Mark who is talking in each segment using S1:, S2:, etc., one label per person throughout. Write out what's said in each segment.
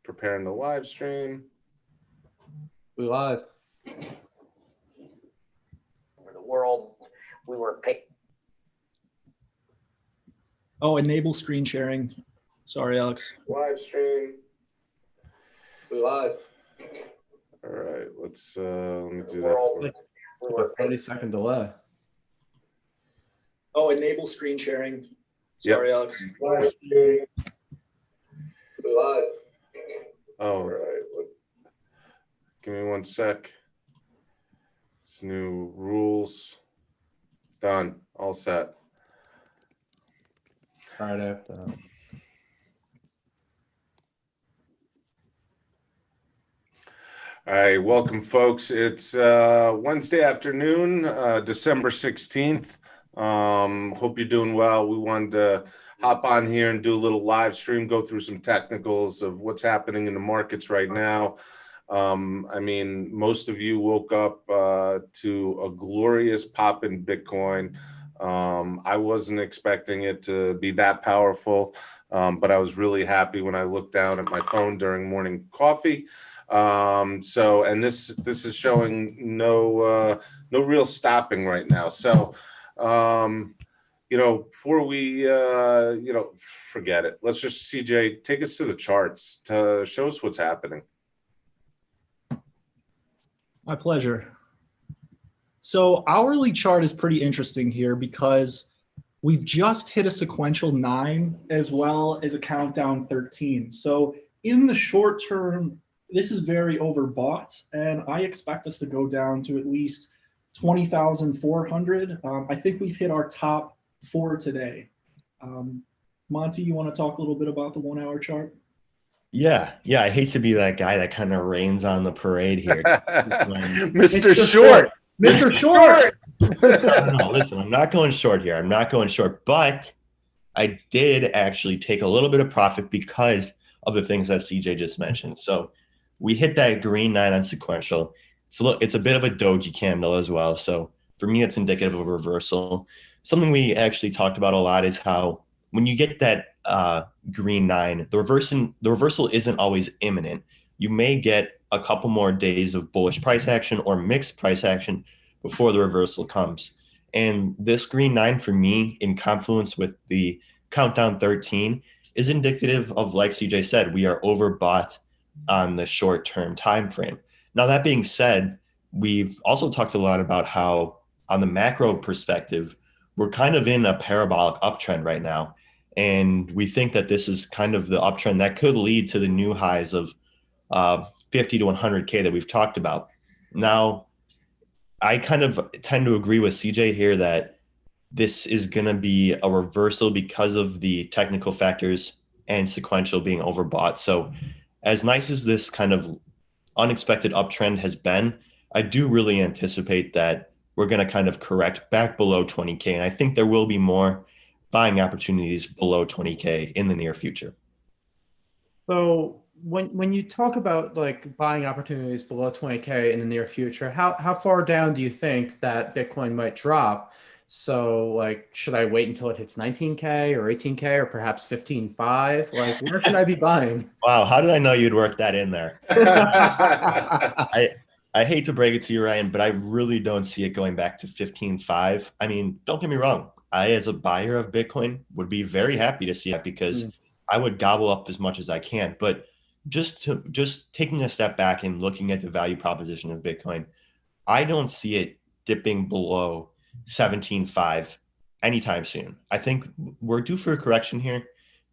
S1: Preparing the live stream.
S2: We live.
S3: For the world, we were paid.
S4: Oh, enable screen sharing. Sorry, Alex.
S1: Live stream.
S2: We live.
S1: All right, let's let me do that.
S3: We were
S2: 30-second delay.
S4: Oh, enable screen sharing. Sorry, Alex.
S1: Live stream.
S2: We live.
S1: Oh, all right. Give me 1 sec. It's new rules. Done. All set.
S2: Right after.
S1: All right, welcome, folks. It's Wednesday afternoon, December 16th. Hope you're doing well. We wanted to hop on here and do a little live stream, go through some technicals of what's happening in the markets right now. I mean, most of you woke up to a glorious pop in Bitcoin. I wasn't expecting it to be that powerful, but I was really happy when I looked down at my phone during morning coffee. And this is showing no real stopping right now. So, before we, forget it. Let's just, CJ, take us to the charts to show us what's happening.
S4: My pleasure. So hourly chart is pretty interesting here because we've just hit a sequential 9 as well as a countdown 13. So in the short term, this is very overbought, and I expect us to go down to at least 20,400. I think we've hit our top 4 today. Monty, you want to talk a little bit about the 1 hour chart?
S5: Yeah. I hate to be that guy that kind of rains on the parade here.
S1: Mr. Short.
S4: Mr. Short.
S5: No, listen, I'm not going short here. I'm not going short, but I did actually take a little bit of profit because of the things that CJ just mentioned. So we hit that green 9 on sequential. It's a bit of a doji candle as well. So for me, it's indicative of a reversal. Something we actually talked about a lot is how when you get that green 9, the reversal isn't always imminent. You may get a couple more days of bullish price action or mixed price action before the reversal comes. And this green 9 for me, in confluence with the countdown 13, is indicative of, like CJ said, we are overbought on the short-term time frame. Now, that being said, we've also talked a lot about how on the macro perspective, we're kind of in a parabolic uptrend right now. And we think that this is kind of the uptrend that could lead to the new highs of 50 to 100K that we've talked about. Now, I kind of tend to agree with CJ here that this is going to be a reversal because of the technical factors and sequential being overbought. So as nice as this kind of unexpected uptrend has been, I do really anticipate that we're going to kind of correct back below 20K. And I think there will be more buying opportunities below 20K in the near future.
S2: So when you talk about like buying opportunities below 20K in the near future, how far down do you think that Bitcoin might drop? So like, should I wait until it hits 19K or 18K or perhaps 15.5? Like, where should I be buying?
S5: Wow, how did I know you'd work that in there? I hate to break it to you, Ryan, but I really don't see it going back to 15.5. I mean, don't get me wrong. I, as a buyer of Bitcoin, would be very happy to see it because I would gobble up as much as I can. But just taking a step back and looking at the value proposition of Bitcoin, I don't see it dipping below 17.5 anytime soon. I think we're due for a correction here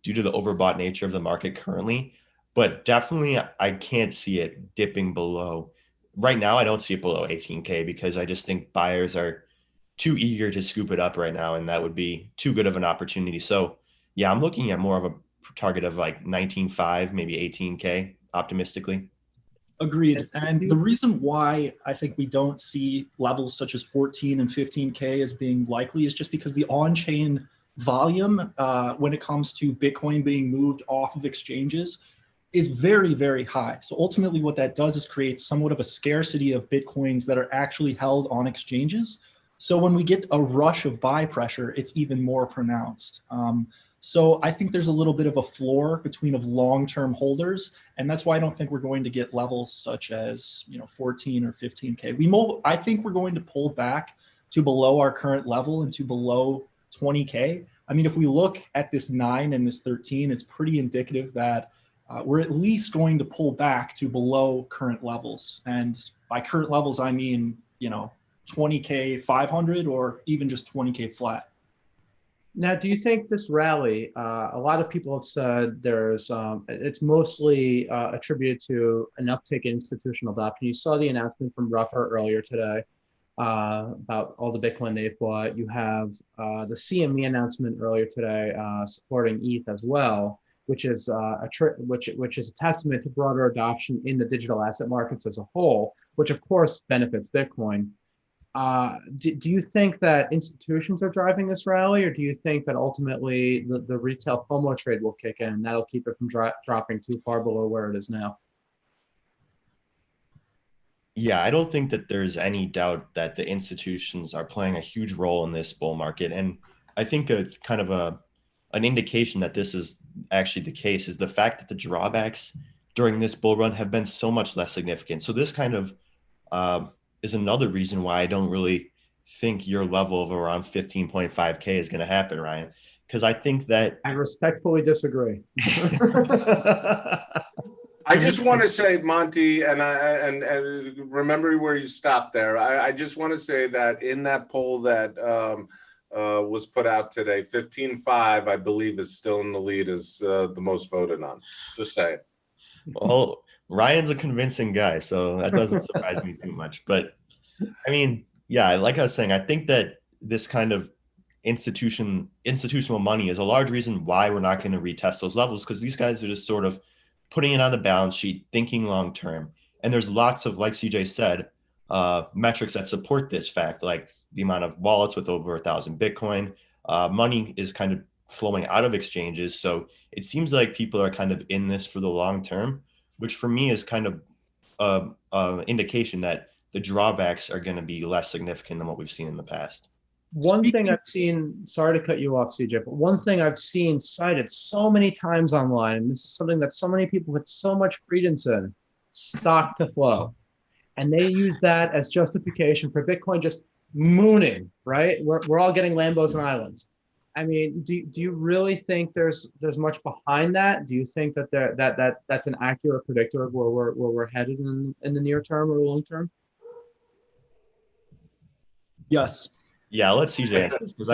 S5: due to the overbought nature of the market currently, but definitely I can't see it dipping below. Right now, I don't see it below 18K because I just think buyers are too eager to scoop it up right now, and that would be too good of an opportunity. So yeah, I'm looking at more of a target of like 19.5, maybe 18K optimistically.
S4: Agreed. And the reason why I think we don't see levels such as 14 and 15K as being likely is just because the on-chain volume when it comes to Bitcoin being moved off of exchanges is very, very high. So ultimately what that does is create somewhat of a scarcity of Bitcoins that are actually held on exchanges. So when we get a rush of buy pressure, it's even more pronounced. So I think there's a little bit of a floor between of long-term holders, and that's why I don't think we're going to get levels such as 14 or 15K. I think we're going to pull back to below our current level and to below 20K. I mean, if we look at this 9 and this 13, it's pretty indicative that we're at least going to pull back to below current levels. And by current levels, I mean 20K 500 or even just 20K flat.
S2: Now, do you think this rally, a lot of people have said it's mostly attributed to an uptick in institutional adoption. You saw the announcement from Ruffer earlier today about all the Bitcoin they've bought. You have the CME announcement earlier today supporting ETH as well, which is which is a testament to broader adoption in the digital asset markets as a whole, which of course benefits Bitcoin. Do you think that institutions are driving this rally, or do you think that ultimately the retail FOMO trade will kick in and that'll keep it from dropping too far below where it is now?
S5: Yeah, I don't think that there's any doubt that the institutions are playing a huge role in this bull market. And I think a kind of an indication that this is actually the case is the fact that the drawbacks during this bull run have been so much less significant. So this kind of is another reason why I don't really think your level of around 15.5K is going to happen, Ryan. Because I think that
S2: I respectfully disagree.
S1: I just want to say, Monty, and remember where you stopped there. I just want to say that in that poll that was put out today, 15.5, I believe, is still in the lead as the most voted on. Just saying.
S5: Well, Ryan's a convincing guy, so that doesn't surprise me too much. But I mean, yeah, like I was saying, I think that this kind of institutional money is a large reason why we're not going to retest those levels, because these guys are just sort of putting it on the balance sheet, thinking long term. And there's lots of, like CJ said, metrics that support this fact, like the amount of wallets with over 1,000 Bitcoin. Money is kind of flowing out of exchanges. So it seems like people are kind of in this for the long term, which for me is kind of an indication that the drawbacks are going to be less significant than what we've seen in the past.
S2: One thing I've seen, sorry to cut you off, CJ, but one thing I've seen cited so many times online, and this is something that so many people put so much credence in, stock to flow. And they use that as justification for Bitcoin just mooning, right? We're all getting Lambos and islands. I mean, do you really think there's much behind that? Do you think that that's an accurate predictor of where we're headed in the near term or long term?
S4: Yes.
S5: Yeah, let's CJ answer this, because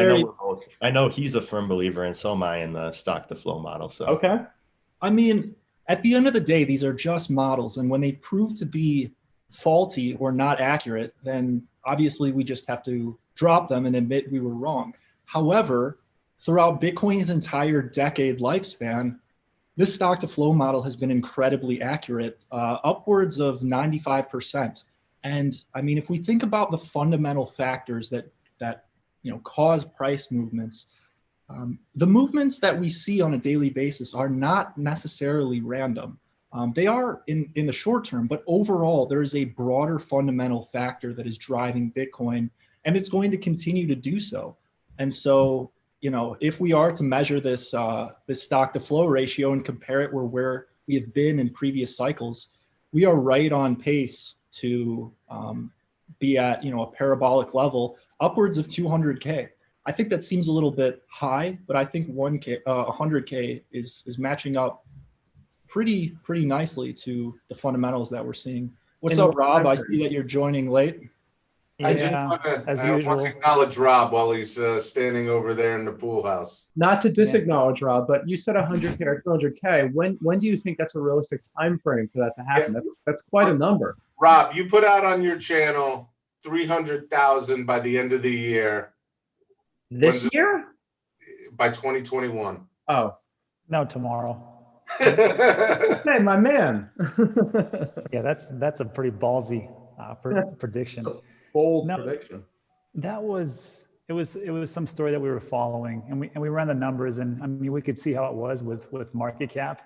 S5: I know he's a firm believer, and so am I, in the stock to flow model. So
S2: okay.
S4: I mean, at the end of the day, these are just models, and when they prove to be faulty or not accurate, then obviously we just have to drop them and admit we were wrong. However, throughout Bitcoin's entire decade lifespan, this stock to flow model has been incredibly accurate, upwards of 95%. And I mean, if we think about the fundamental factors that cause price movements, the movements that we see on a daily basis are not necessarily random. They are in the short term, but overall, there is a broader fundamental factor that is driving Bitcoin, and it's going to continue to do so. And so, if we are to measure this stock to flow ratio and compare it where we have been in previous cycles, we are right on pace to be at a parabolic level upwards of 200K. I think that seems a little bit high, but I think 100K is matching up pretty nicely to the fundamentals that we're seeing. What's up, Rob? I see that you're joining late.
S1: Yeah, I just want to acknowledge Rob while he's standing over there in the pool house.
S2: Not to disacknowledge Rob, but you said 100K or 200K. When do you think that's a realistic time frame for that to happen? Yeah. That's quite a number.
S1: Rob, you put out on your channel 300,000 by the end of the year.
S2: This year?
S1: By 2021.
S2: Oh.
S6: No, tomorrow.
S2: Hey, my man.
S6: Yeah, that's a pretty ballsy prediction.
S2: Bold prediction.
S6: It was some story that we were following, and we ran the numbers, and I mean we could see how it was with market cap,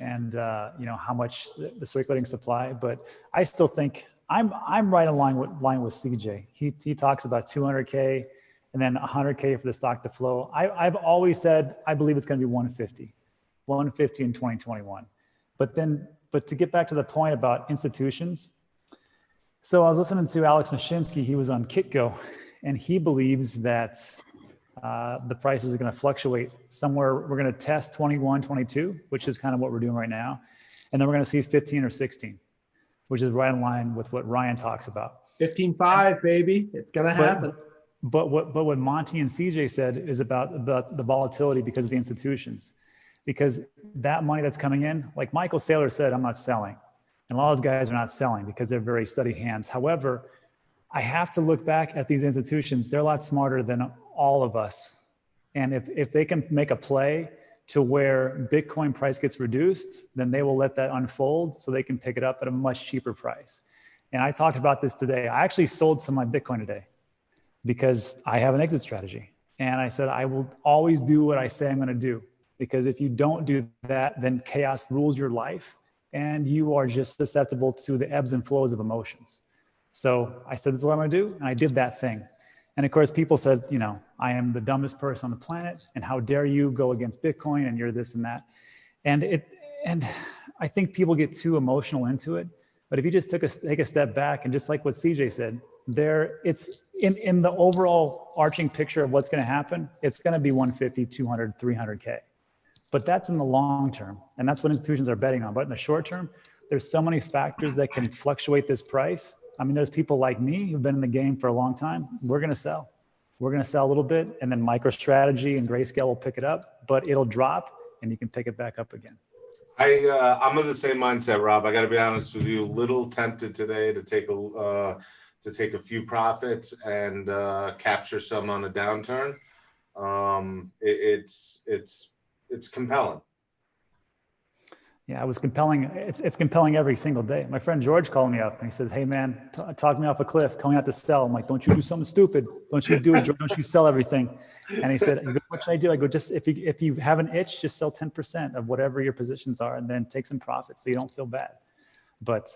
S6: and how much the circulating supply. But I still think I'm right in line with CJ. He talks about 200K and then 100K for the stock to flow. I've always said I believe it's going to be 150 in 2021. But to get back to the point about institutions, so I was listening to Alex Mascioli. He was on Kitco, and he believes that the prices are going to fluctuate somewhere. We're going to test 21, 22, which is kind of what we're doing right now. And then we're going to see 15 or 16, which is right in line with what Ryan talks about.
S2: 15.5, baby. It's going to happen.
S6: But what Monty and CJ said is about the volatility because of the institutions. Because that money that's coming in, like Michael Saylor said, I'm not selling. And a lot of those guys are not selling because they're very steady hands. However, I have to look back at these institutions. They're a lot smarter than all of us. And if they can make a play to where Bitcoin price gets reduced, then they will let that unfold so they can pick it up at a much cheaper price. And I talked about this today. I actually sold some of my Bitcoin today because I have an exit strategy. And I said, I will always do what I say I'm going to do. Because if you don't do that, then chaos rules your life and you are just susceptible to the ebbs and flows of emotions. So I said, this is what I'm going to do. And I did that thing. And of course, people said, you know, I am the dumbest person on the planet. And how dare you go against Bitcoin and you're this and that. And I think people get too emotional into it. But if you just take a step back and just like what CJ said, it's in the overall arching picture of what's going to happen, it's going to be 150, 200, 300K. But that's in the long term. And that's what institutions are betting on. But in the short term, there's so many factors that can fluctuate this price. I mean, there's people like me who've been in the game for a long time. We're going to sell. We're going to sell a little bit, and then MicroStrategy and Grayscale will pick it up, but it'll drop and you can pick it back up again.
S1: I'm of the same mindset, Rob. I got to be honest with you. Little tempted today to take a few profits and capture some on a downturn. It's compelling.
S6: Yeah, it was compelling. It's compelling every single day. My friend George called me up and he says, "Hey man, talk me off a cliff. Tell me not to sell." I'm like, "Don't you do something stupid? Don't you do it? Don't you sell everything?" And he said, "What should I do?" I go, "Just if you have an itch, just sell 10% of whatever your positions are, and then take some profits so you don't feel bad." But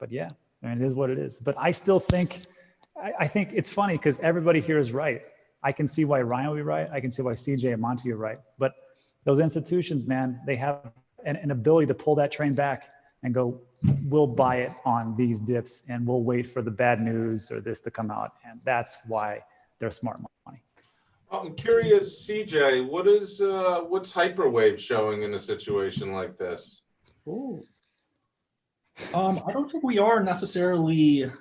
S6: yeah, I mean, it is what it is. But I still think, I think it's funny because everybody here is right. I can see why Ryan will be right. I can see why CJ and Monty are right. But those institutions, man, they have an ability to pull that train back and go, we'll buy it on these dips and we'll wait for the bad news or this to come out. And that's why they're smart money.
S1: I'm curious, CJ, what's Hyperwave showing in a situation like this?
S4: Ooh. I don't think we are necessarily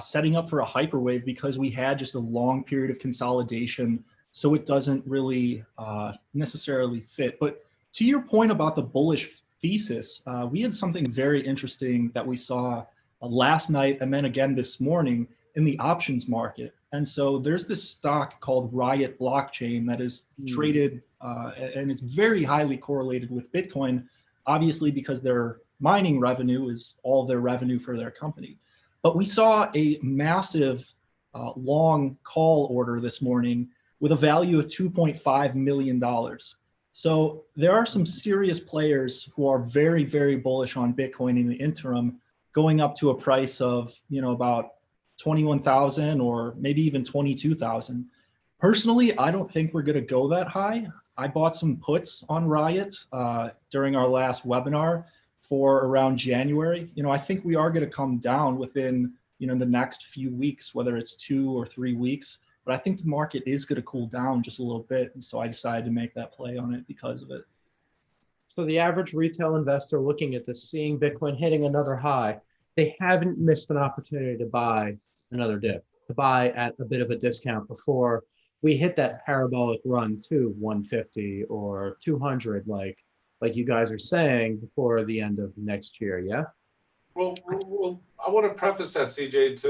S4: setting up for a hyperwave because we had just a long period of consolidation. So it doesn't really necessarily fit. But to your point about the bullish thesis, we had something very interesting that we saw last night and then again this morning in the options market. And so there's this stock called Riot Blockchain that is traded and it's very highly correlated with Bitcoin, obviously because their mining revenue is all their revenue for their company. But we saw a massive long call order this morning with a value of $2.5 million. So there are some serious players who are very, very bullish on Bitcoin in the interim, going up to a price of, about 21,000 or maybe even 22,000. Personally, I don't think we're going to go that high. I bought some puts on Riot during our last webinar for around January. I think we are going to come down within, the next few weeks, whether it's 2 or 3 weeks. But I think the market is going to cool down just a little bit. And so I decided to make that play on it because of it.
S2: So the average retail investor looking at this, seeing Bitcoin hitting another high, they haven't missed an opportunity to buy another dip, to buy at a bit of a discount before we hit that parabolic run to 150 or 200, like you guys are saying, before the end of next year, yeah?
S1: Well, I want to preface that, CJ,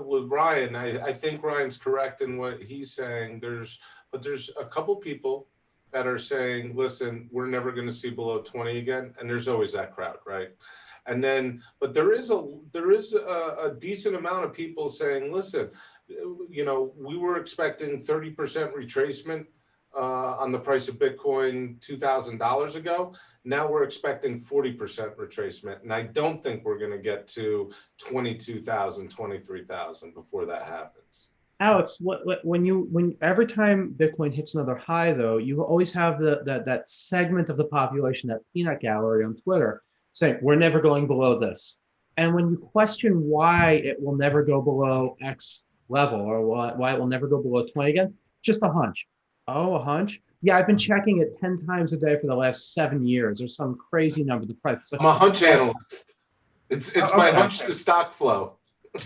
S1: with Ryan. I think Ryan's correct in what he's saying. There's a couple people that are saying, listen, we're never going to see below 20 again. And there's always that crowd, right? And then, but there is a decent amount of people saying, listen, we were expecting 30% retracement on the price of Bitcoin $2,000 ago. Now we're expecting 40% retracement. And I don't think we're going to get to 22,000, 23,000 before that happens.
S2: Alex, when every time Bitcoin hits another high, though, you always have that segment of the population, that peanut gallery on Twitter, saying we're never going below this. And when you question why it will never go below X level, or why it will never go below 20 again, just a hunch. Oh, a hunch? Yeah, I've been checking it 10 times a day for the last 7 years, or some crazy number. The price.
S1: I'm a hunch analyst. It's my
S2: Okay.
S1: hunch to stock flow.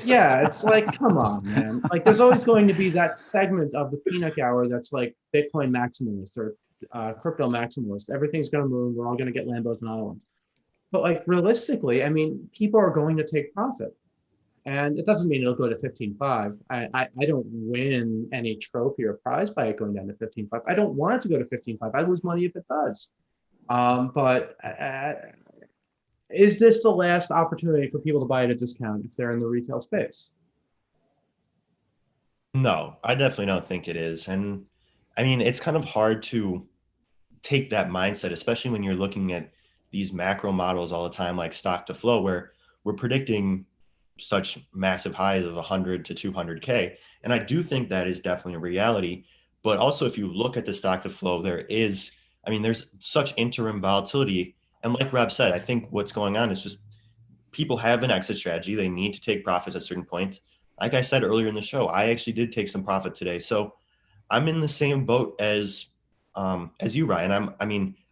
S2: Yeah, it's like, come on, man. Like, there's always going to be that segment of the peanut gallery that's like Bitcoin maximalist or crypto maximalist. Everything's going to move. We're all going to get Lambos and islands. But like realistically, I mean, people are going to take profit, and it doesn't mean it'll go to 15.5. I don't win any trophy or prize by it going down to 15.5. I don't want it to go to 15.5. I lose money if it does. But is this the last opportunity for people to buy at a discount if they're in the retail space?
S5: No, I definitely don't think it is. And I mean, it's kind of hard to take that mindset, especially when you're looking at these macro models all the time, like stock to flow, where we're predicting such massive highs of 100 to 200K. And I do think that is definitely a reality. But also, if you look at the stock to flow, there's such interim volatility. And like Rob said, I think what's going on is just people have an exit strategy. They need to take profits at certain points. Like I said earlier in the show, I actually did take some profit today. So I'm in the same boat as you, Ryan.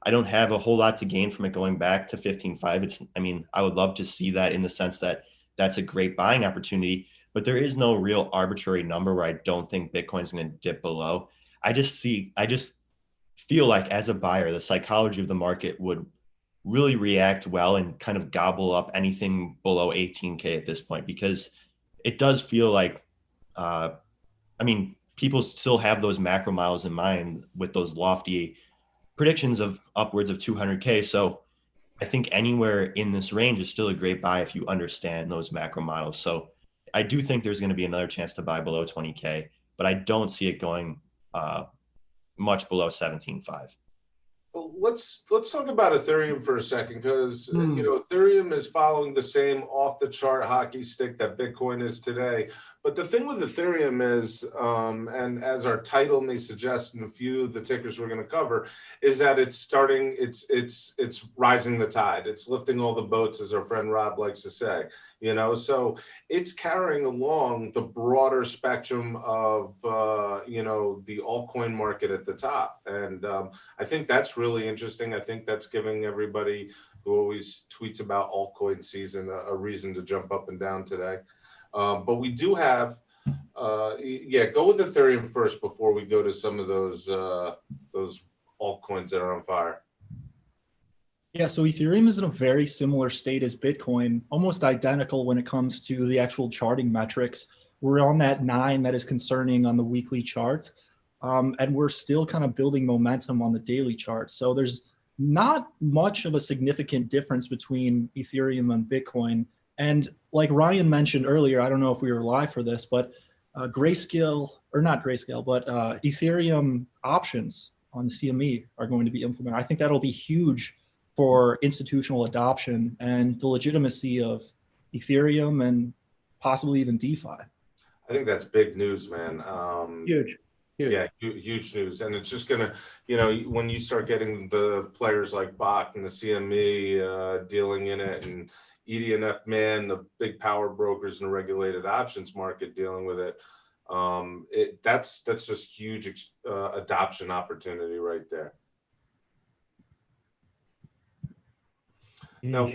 S5: I don't have a whole lot to gain from it going back to 15.5. I would love to see that, in the sense that that's a great buying opportunity, but there is no real arbitrary number where I don't think Bitcoin's going to dip below. I just feel like, as a buyer, the psychology of the market would really react well and kind of gobble up anything below 18K at this point, because it does feel like, people still have those macro miles in mind with those lofty predictions of upwards of 200K. So I think anywhere in this range is still a great buy if you understand those macro models. So I do think there's going to be another chance to buy below 20K, but I don't see it going much below 17.5.
S1: Well, let's talk about Ethereum for a second, because Ethereum is following the same off the chart hockey stick that Bitcoin is today. But the thing with Ethereum is, and as our title may suggest in a few of the tickers we're going to cover, is that it's rising the tide. It's lifting all the boats, as our friend Rob likes to say. So it's carrying along the broader spectrum of the altcoin market at the top, and I think that's really interesting. I think that's giving everybody who always tweets about altcoin season a reason to jump up and down today. But we do have, go with Ethereum first before we go to some of those altcoins that are on fire.
S4: Yeah, so Ethereum is in a very similar state as Bitcoin, almost identical when it comes to the actual charting metrics. We're on that 9 that is concerning on the weekly chart, and we're still kind of building momentum on the daily chart. So there's not much of a significant difference between Ethereum and Bitcoin. And like Ryan mentioned earlier, I don't know if we were live for this, but Ethereum options on the CME are going to be implemented. I think that'll be huge for institutional adoption and the legitimacy of Ethereum and possibly even DeFi.
S1: I think that's big news, man.
S2: Huge.
S1: Yeah, huge news. And it's just going to, when you start getting the players like Bach and the CME dealing in it, and ED&F Man, the big power brokers in the regulated options market dealing with it, that's just huge adoption opportunity right there. Now,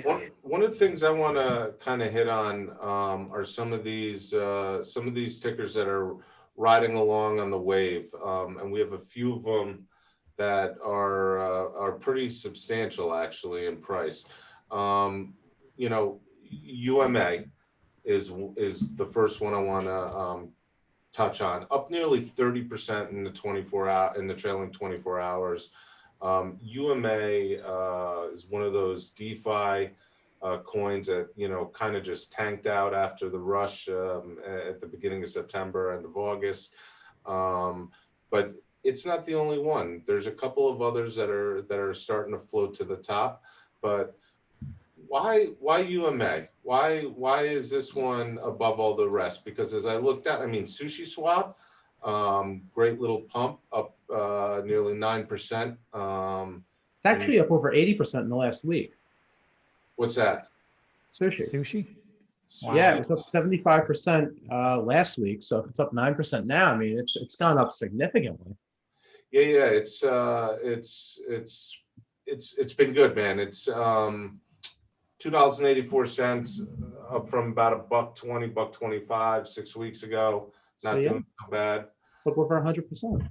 S1: one of the things I want to kind of hit on are some of these tickers that are riding along on the wave, and we have a few of them that are pretty substantial actually in price. UMA is the first one I want to touch on, up nearly 30% in the trailing 24 hours. UMA is one of those DeFi coins that kind of just tanked out after the rush at the beginning of September, end of August. But it's not the only one. There's a couple of others that are starting to float to the top, but why UMA? Why is this one above all the rest? Because as I looked at, I mean, Sushi Swap, great little pump up nearly 9%.
S2: It's actually up over 80% in the last week.
S1: What's that?
S2: Sushi.
S6: Sushi? Wow.
S2: Yeah, it was up 75% last week. So if it's up 9% now, I mean, it's gone up significantly.
S1: Yeah, it's been good, man. It's $2.84 up from about $1.20, $1.25 6 weeks ago. Not doing so bad.
S2: It's up over 100%.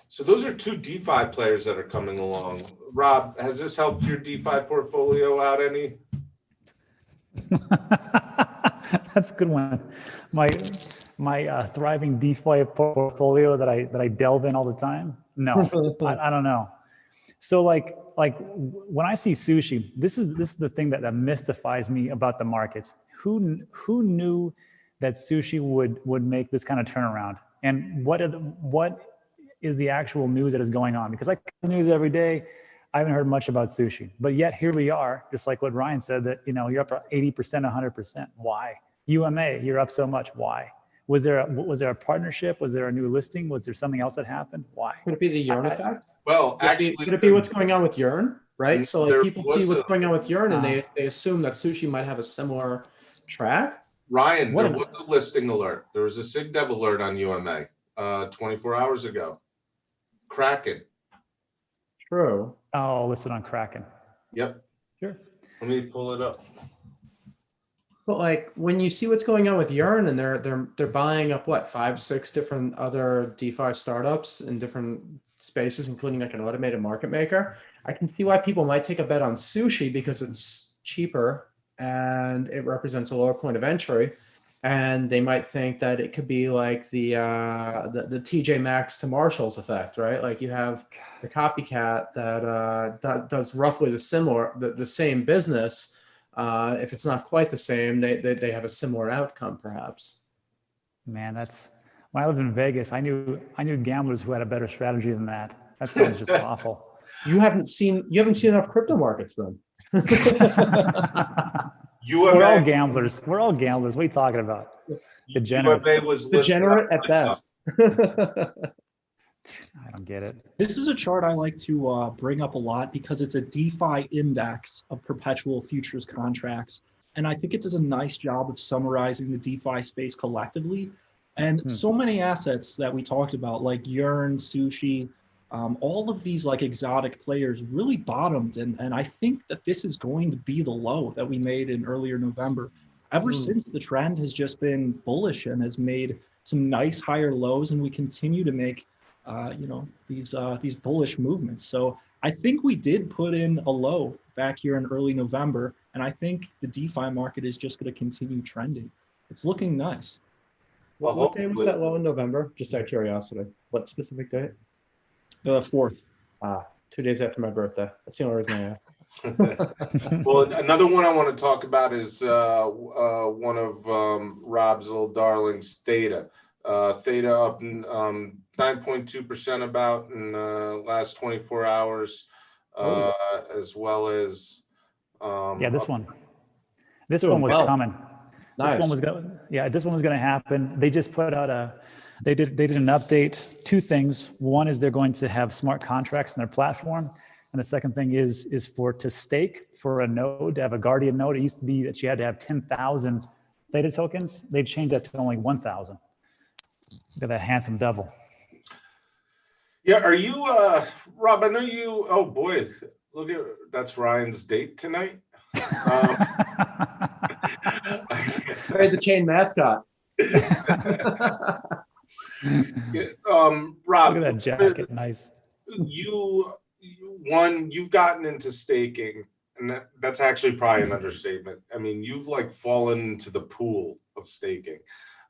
S1: So those are two DeFi players that are coming along. Rob, has this helped your DeFi portfolio out any?
S6: That's a good one. My thriving DeFi portfolio that I delve in all the time. No, I don't know. So like when I see Sushi, this is the thing that mystifies me about the markets. Who knew that Sushi would make this kind of turnaround? And what is the actual news that is going on? Because I cover the news every day. I haven't heard much about Sushi, but yet here we are, just like what Ryan said, that you're up 80%, 100%. Why? UMA, you're up so much. Why? Was there a partnership? Was there a new listing? Was there something else that happened? Why?
S2: Could it be the Yearn effect?
S1: Well, actually,
S2: could it be what's going on with Yearn? Right. So like people see what's going on with Yearn and they assume that Sushi might have a similar track.
S1: Ryan, there was a listing alert. There was a SigDev alert on UMA 24 hours ago. Kraken.
S2: True.
S6: Oh, listed on Kraken.
S1: Yep.
S6: Sure.
S1: Let me pull it up.
S2: But like when you see what's going on with Yearn and they're buying up what 5-6 different other DeFi startups in different spaces, including like an automated market maker, I can see why people might take a bet on Sushi because it's cheaper and it represents a lower point of entry. And they might think that it could be like the TJ Maxx to Marshall's effect, right? Like you have the copycat that does roughly the same business. If it's not quite the same, they have a similar outcome, perhaps.
S6: Man, that's when I lived in Vegas. I knew gamblers who had a better strategy than that. That sounds just awful.
S2: You haven't seen enough crypto markets then.
S6: We're all gamblers. We're all gamblers. What are you talking about? Degenerates.
S2: Degenerate at best.
S6: I don't get it.
S4: This is a chart I like to bring up a lot because it's a DeFi index of perpetual futures contracts. And I think it does a nice job of summarizing the DeFi space collectively. And so many assets that we talked about, like Yearn, Sushi, all of these like exotic players really bottomed. And I think that this is going to be the low that we made in earlier November. Ever since, the trend has just been bullish and has made some nice higher lows, and we continue to make these bullish movements. So I think we did put in a low back here in early November, and I think the DeFi market is just going to continue trending. It's looking nice.
S2: What day was that low in November? Just out of curiosity. What specific date?
S4: The 4th.
S2: 2 days after my birthday. That's the only reason I asked.
S1: Well, another one I want to talk about is one of Rob's little darlings, THETA. THETA up 9.2% about in the last 24 hours, as well as
S6: this one. This one was coming.
S2: Nice.
S6: This one was gonna happen. They just put out they did an update. Two things. One is they're going to have smart contracts in their platform. And the second thing is to stake for a node, to have a guardian node. It used to be that you had to have 10,000 THETA tokens. They changed that to only 1,000. Look at that handsome devil.
S1: Yeah, are you, Rob, I know you, oh boy, look at, that's Ryan's date tonight.
S2: The chain mascot.
S1: Rob,
S6: look at that jacket, nice.
S1: You've gotten into staking, and that's actually probably an understatement. I mean, you've like fallen into the pool of staking.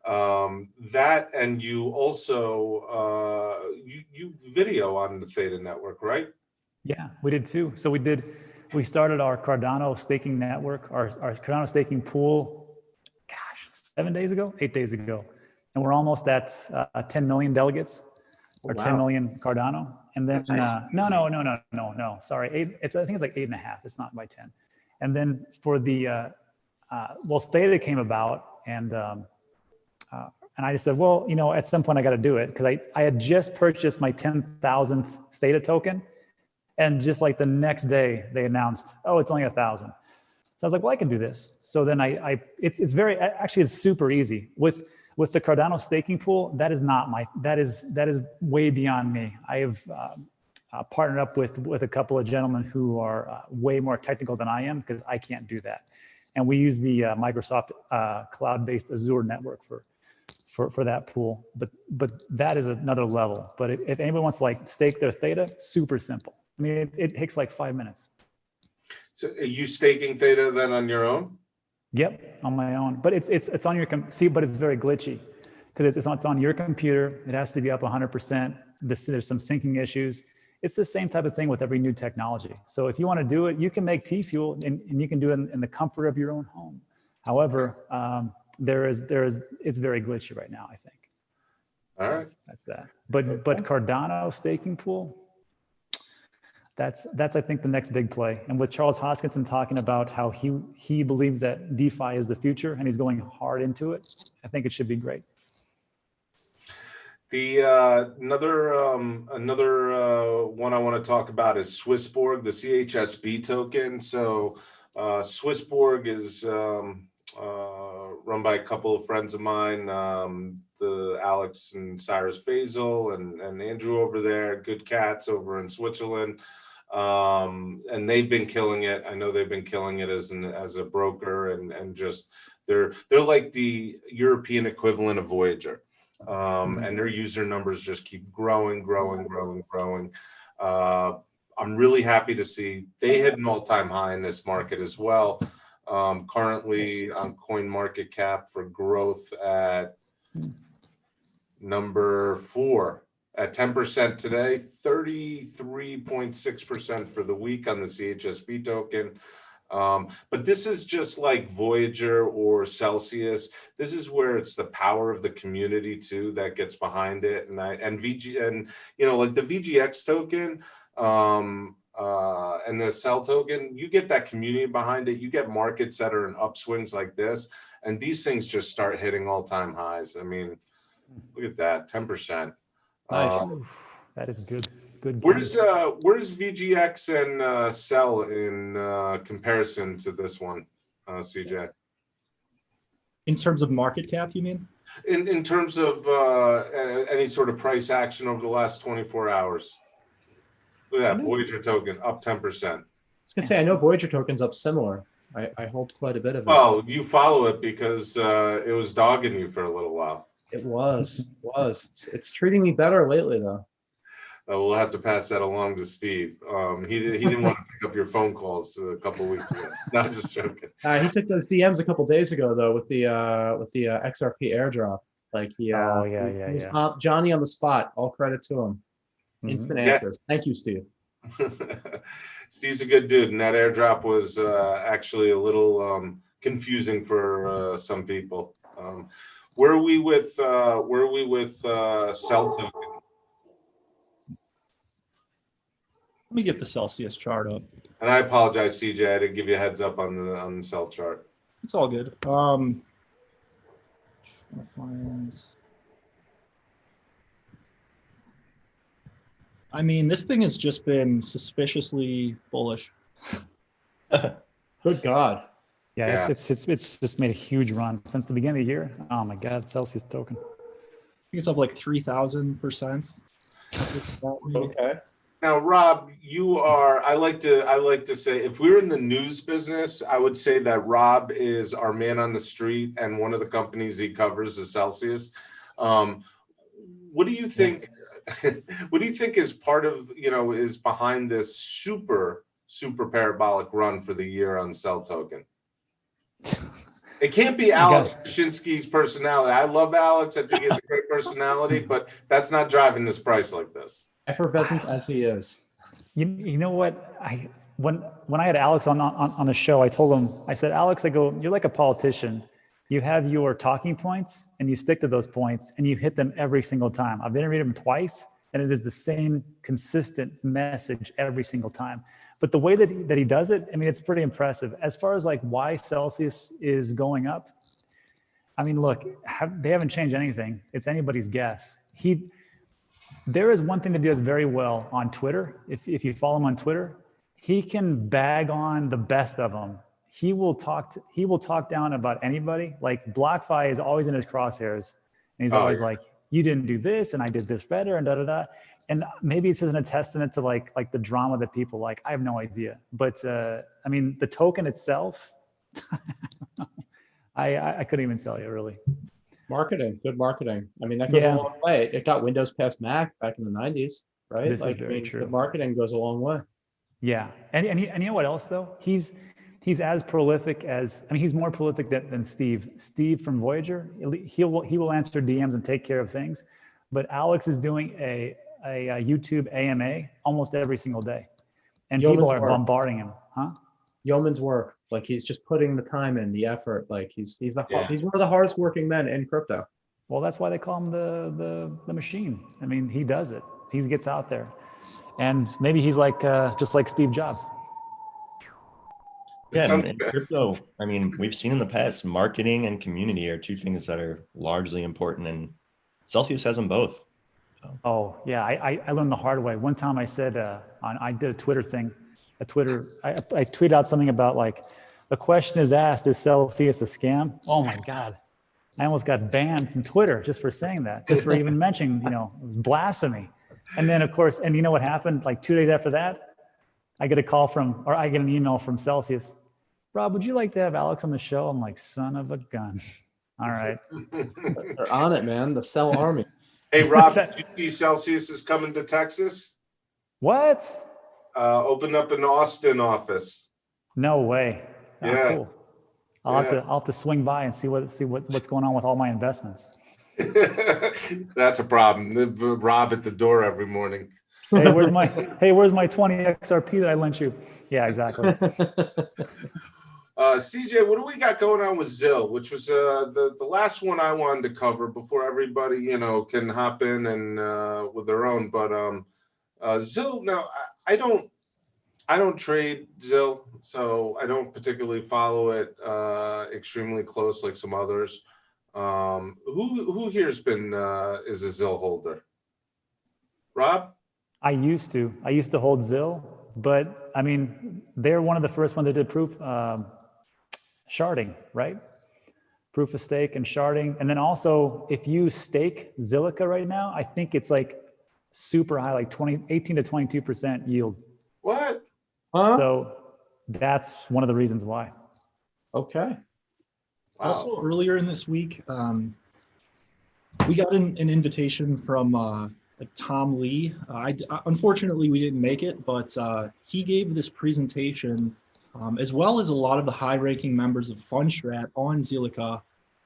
S1: That, and you also you video on the THETA network, right?
S6: Yeah, we did too. So we started our Cardano staking network, our Cardano staking pool, 8 days ago, and we're almost at 10 million delegates, or 10 million Cardano. And then no. Sorry, I think it's like 8.5. It's not by 10. And then for the Theta came about, and I just said, well, at some point I got to do it, because I had just purchased my 10,000th Theta token, and just like the next day they announced, oh, it's only 1,000. So I was like, well, I can do this. So then it's super easy with the Cardano staking pool. That is way beyond me. I have partnered up with a couple of gentlemen who are way more technical than I am, because I can't do that. And we use the Microsoft cloud-based Azure network for that pool. But that is another level. But if anybody wants to like stake their Theta, super simple. I mean, it takes like 5 minutes.
S1: So are you staking Theta then on your own?
S6: Yep, on my own. But it's on your but it's very glitchy, because it's on your computer. It has to be up 100%. There's some syncing issues. It's the same type of thing with every new technology. So if you want to do it, you can make T-Fuel, and you can do it in the comfort of your own home. However, it's very glitchy right now, I think.
S1: All right.
S6: So that's that. But Cardano staking pool, that's I think the next big play. And with Charles Hoskinson talking about how he believes that DeFi is the future, and he's going hard into it, I think it should be great.
S1: The another one I want to talk about is Swissborg, the CHSB token. So Swissborg is run by a couple of friends of mine, the Alex and Cyrus Faisal and Andrew over there, good cats over in Switzerland. And they've been killing it. I know they've been killing it as a broker, and just they're like the European equivalent of Voyager. And their user numbers just keep growing. I'm really happy to see they hit an all-time high in this market as well. Currently on CoinMarketCap for growth at number 4 at 10% today, 33.6% for the week on the CHSB token. But this is just like Voyager or Celsius. This is where it's the power of the community too that gets behind it. And like the VGX token and the Cell token, you get that community behind it. You get markets that are in upswings like this, and these things just start hitting all-time highs. I mean, look at that, 10%.
S2: Nice.
S6: That is good. Good.
S1: Where's VGX and Cell in comparison to this one, CJ?
S4: In terms of market cap, you mean?
S1: In terms of any sort of price action over the last 24 hours. Look at that, Voyager token up 10%.
S2: I was gonna say, I know Voyager token's up similar. I hold quite a bit of it.
S1: Well, you follow it because it was dogging you for a little while.
S2: It was. It's treating me better lately, though.
S1: We'll have to pass that along to Steve. He didn't want to pick up your phone calls a couple of weeks ago. Not just joking.
S2: He took those DMs a couple days ago, though, with the XRP airdrop. Like he was Johnny on the spot. All credit to him. Instant answers. Thank you, Steve.
S1: Steve's a good dude, and that airdrop was actually a little confusing for some people. Where are we with Cell token?
S4: Let me get the Celsius chart up.
S1: And I apologize, CJ. I didn't give you a heads up on the Cell chart.
S4: It's all good. I mean, this thing has just been suspiciously bullish.
S2: Good God.
S6: Yeah, it's just made a huge run since the beginning of the year. Oh my God, Celsius token.
S4: I think it's up like 3,000%.
S2: Okay.
S1: Now, Rob, you are. I like to say, if we're in the news business, I would say that Rob is our man on the street, and one of the companies he covers is Celsius. What do you think? What do you think is part of is behind this super parabolic run for the year on Cell token? It can't be Alex Mascioli's personality. I love Alex. I think he has a great personality, but that's not driving this price like this.
S2: Effervescent as he is.
S6: You know what? When I had Alex on the show, I told him, I said, Alex, I go, you're like a politician. You have your talking points and you stick to those points and you hit them every single time. I've interviewed him twice And it is the same consistent message every single time. But the way that he does it, I mean, it's pretty impressive. As far as like why Celsius is going up, I mean, look, they haven't changed anything. It's anybody's guess. There is one thing that he does very well on Twitter. If you follow him on Twitter, he can bag on the best of them. He will talk down about anybody. Like BlockFi is always in his crosshairs, and he's always like, "You didn't do this, and I did this better," and da da da. And maybe it's just a testament to like the drama that people like. I have no idea, but I mean, the token itself, I couldn't even tell you really.
S2: Marketing, good marketing. I mean, that goes a long way. It got Windows past Mac back in the 90s, right?
S6: This is very true.
S2: The marketing goes a long way.
S6: Yeah, and you know what else though? He's as prolific as, I mean, he's more prolific than Steve. Steve from Voyager, he will answer DMs and take care of things, but Alex is doing a YouTube AMA almost every single day, and people are bombarding him, huh?
S2: Yeoman's work. Like he's just putting the time in, the effort. Like he's one of the hardest working men in crypto.
S6: Well, that's why they call him the machine. I mean, he does it. He gets out there, and maybe he's like just like Steve Jobs.
S5: Yeah, and crypto, I mean, we've seen in the past, marketing and community are two things that are largely important, and Celsius has them both. So.
S6: Oh yeah, I learned the hard way. One time I said I did a Twitter thing. I tweeted out something about like, the question is asked, is Celsius a scam? Oh my God. I almost got banned from Twitter just for saying that, just for even mentioning, it was blasphemy. And then of course, and you know what happened? Like 2 days after that, I get an email from Celsius. Rob, would you like to have Alex on the show? I'm like, son of a gun. All right.
S2: They're on it, man. The Cell Army.
S1: Hey, Rob, did you see Celsius is coming to Texas?
S6: What?
S1: Opened up an Austin office.
S6: No way. Oh,
S1: yeah.
S6: Cool. I'll have to swing by and see what's going on with all my investments.
S1: That's a problem. Rob at the door every morning.
S6: Hey, where's my 20 XRP that I lent you? Yeah, exactly.
S1: CJ, what do we got going on with Zill, which was the last one I wanted to cover before everybody can hop in and with their own. But Zill, now I don't trade Zill, so I don't particularly follow it extremely close like some others. Who here's been is a Zill holder? Rob?
S6: I used to hold Zill, but I mean, they're one of the first ones that did proof sharding, right? Proof of stake and sharding. And then also, if you stake Zilliqa right now, I think it's like super high, like 18 to 22% yield.
S1: What?
S2: Huh?
S6: So that's one of the reasons why.
S2: Okay.
S4: Wow. Also, earlier in this week, we got an invitation from Tom Lee. Unfortunately, we didn't make it, but he gave this presentation, as well as a lot of the high-ranking members of Fundstrat on Zilliqa,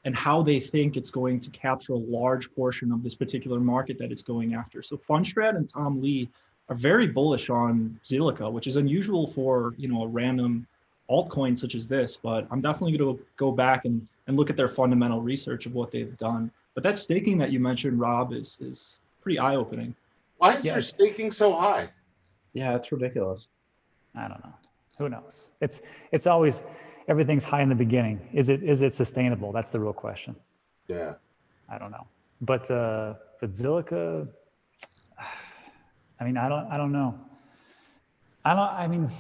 S4: and how they think it's going to capture a large portion of this particular market that it's going after. So Fundstrat and Tom Lee are very bullish on Zilliqa, which is unusual for a random altcoin such as this. But I'm definitely going to go back and look at their fundamental research of what they've done. But that staking that you mentioned, Rob, is pretty eye-opening.
S1: Why is their staking so high?
S2: Yeah, it's ridiculous.
S6: I don't know. Who knows? It's always, everything's high in the beginning. Is it sustainable? That's the real question.
S1: Yeah.
S6: I don't know. But Zilliqa, I mean, I don't know. I mean,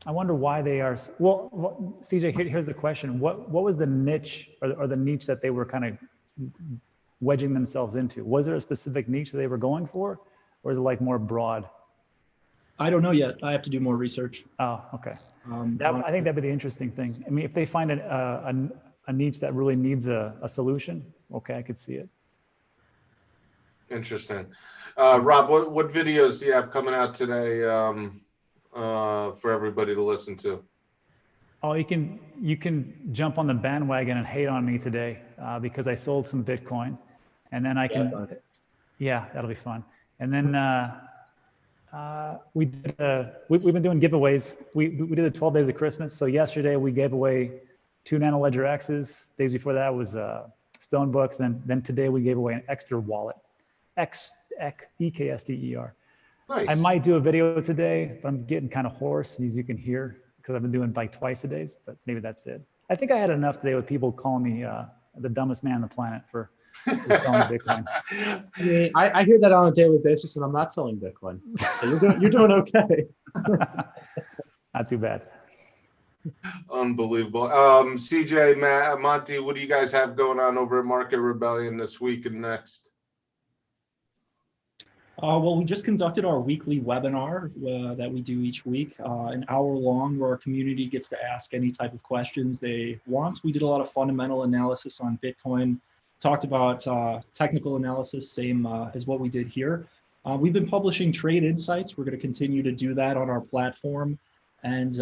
S6: I wonder why they are. Well, CJ, here's the question. What was the niche or the niche that they were kind of wedging themselves into? Was there a specific niche that they were going for, or is it like more broad?
S4: I don't know yet. I have to do more research.
S6: Oh, okay. I think that'd be the interesting thing. I mean, if they find a niche that really needs a solution, okay, I could see it.
S1: Interesting. Rob, what videos do you have coming out today for everybody to listen to?
S6: Oh, you can jump on the bandwagon and hate on me today because I sold some Bitcoin, and then I can, yeah, that'll be fun. And then we've been doing giveaways. We did the 12 days of Christmas. So yesterday we gave away 2 Nano Ledger X's. Days before that was Stone Books. Then today we gave away an extra wallet, EKSTER.
S1: Nice.
S6: I might do a video today, but I'm getting kind of hoarse, as you can hear, because I've been doing like twice a day, but maybe that's it. I think I had enough today with people calling me the dumbest man on the planet for selling Bitcoin.
S2: I mean, I hear that on a daily basis, and I'm not selling Bitcoin. So you're doing okay.
S6: Not too bad.
S1: Unbelievable. CJ, Matt, Monty, what do you guys have going on over at Market Rebellion this week and next?
S4: Well, we just conducted our weekly webinar that we do each week, an hour long, where our community gets to ask any type of questions they want. We did a lot of fundamental analysis on Bitcoin, talked about technical analysis, same as what we did here. We've been publishing trade insights. We're going to continue to do that on our platform. And,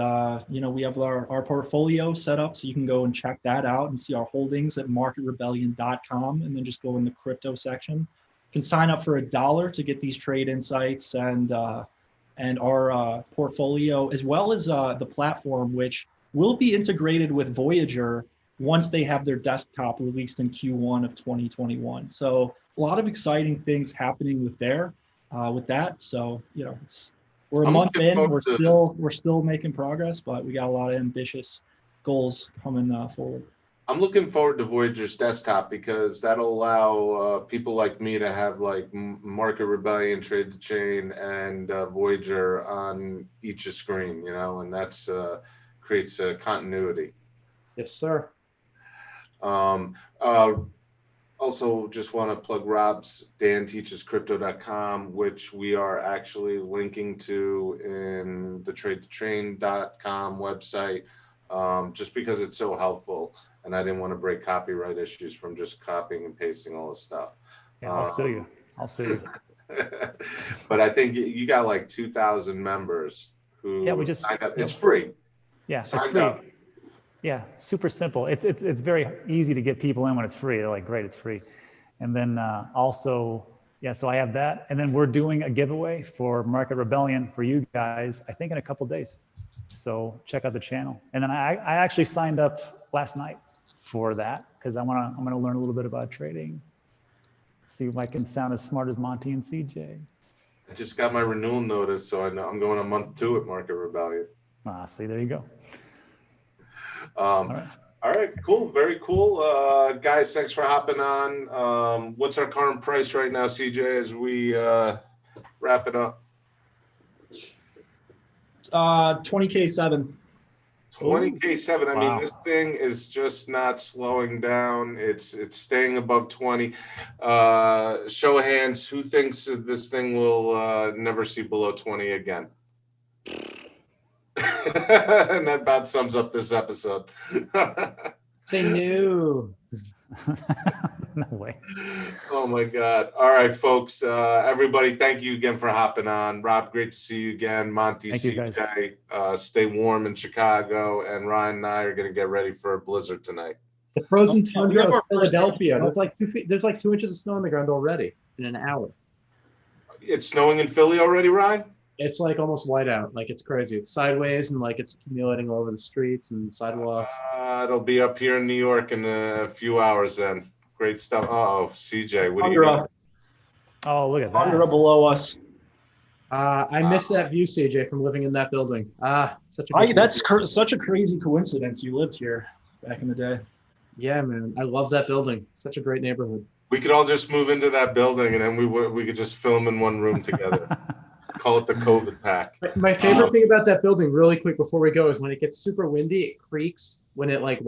S4: we have our portfolio set up, so you can go and check that out and see our holdings at marketrebellion.com, and then just go in the crypto section. You can sign up for $1 to get these trade insights and our portfolio, as well as the platform, which will be integrated with Voyager once they have their desktop released in Q1 of 2021. So a lot of exciting things happening with that. So, we're a month in, we're still making progress, but we got a lot of ambitious goals coming forward.
S1: I'm looking forward to Voyager's desktop because that'll allow people like me to have like Market Rebellion, Trade the Chain, and Voyager on each screen, and that's creates a continuity.
S2: Yes, sir.
S1: Also, just want to plug Rob's danteachescrypto.com, which we are actually linking to in the tradethechain.com website, just because it's so helpful. And I didn't want to break copyright issues from just copying and pasting all this stuff.
S6: Yeah, I'll sue you.
S1: But I think you got like 2,000 members who signed up. It's free.
S6: Yeah, it's free.
S1: Up.
S6: Yeah, super simple. It's very easy to get people in when it's free. They're like, great, it's free. And then so I have that. And then we're doing a giveaway for Market Rebellion for you guys, I think in a couple of days. So check out the channel. And then I actually signed up last night for that because I'm gonna learn a little bit about trading. See if I can sound as smart as Monty and CJ.
S1: I just got my renewal notice, so I know I'm going on month 2 at Market Rebellion.
S6: See, there you go.
S1: All right, cool, very cool. Guys, thanks for hopping on. What's our current price right now, CJ, as we wrap it up?
S4: 20K7.
S1: 20K7. I
S6: Wow.
S1: mean, this thing is just not slowing down. It's staying above 20. Show of hands, who thinks that this thing will never see below 20 again? And that about sums up this episode.
S2: Say no.
S6: No way.
S1: Oh my God. All right, folks. Everybody, thank you again for hopping on. Rob, great to see you again. Monty,
S6: Thank you, guys.
S1: CJ, stay warm in Chicago. And Ryan and I are going to get ready for a blizzard tonight.
S2: The frozen
S4: we
S2: tundra
S4: have
S2: of
S4: our first
S2: Philadelphia.
S4: day.
S2: There's like 2 feet. There's like 2 inches of snow on the ground already in an hour.
S1: It's snowing in Philly already, Ryan?
S2: It's like almost white out. Like it's crazy. It's sideways and like it's accumulating all over the streets and sidewalks.
S1: It'll be up here in New York in a few hours then. Great stuff. Oh, CJ, what do you got?
S6: Oh, look at
S4: Under
S6: that.
S4: below us.
S2: I missed that view, CJ, from living in that building. Such a good
S4: That's such a crazy coincidence. You lived here back in the day.
S2: Yeah, man. I love that building. Such a great neighborhood.
S1: We could all just move into that building and then we could just film in one room together. Call it the COVID pack.
S2: My favorite thing about that building, really quick before we go, is when it gets super windy, it creaks when it like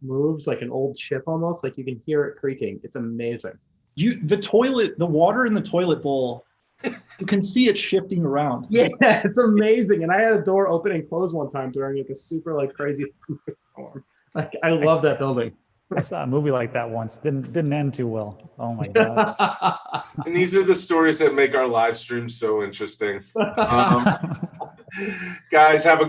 S2: moves like an old ship almost. Like you can hear it creaking. It's amazing.
S4: The water in the toilet bowl, you can see it shifting around.
S2: Yeah, it's amazing. And I had a door open and close one time during like a super like crazy storm. Like I love that building.
S6: I saw a movie like that once. Didn't end too well. Oh my God.
S1: And these are the stories that make our live stream so interesting. Guys, have a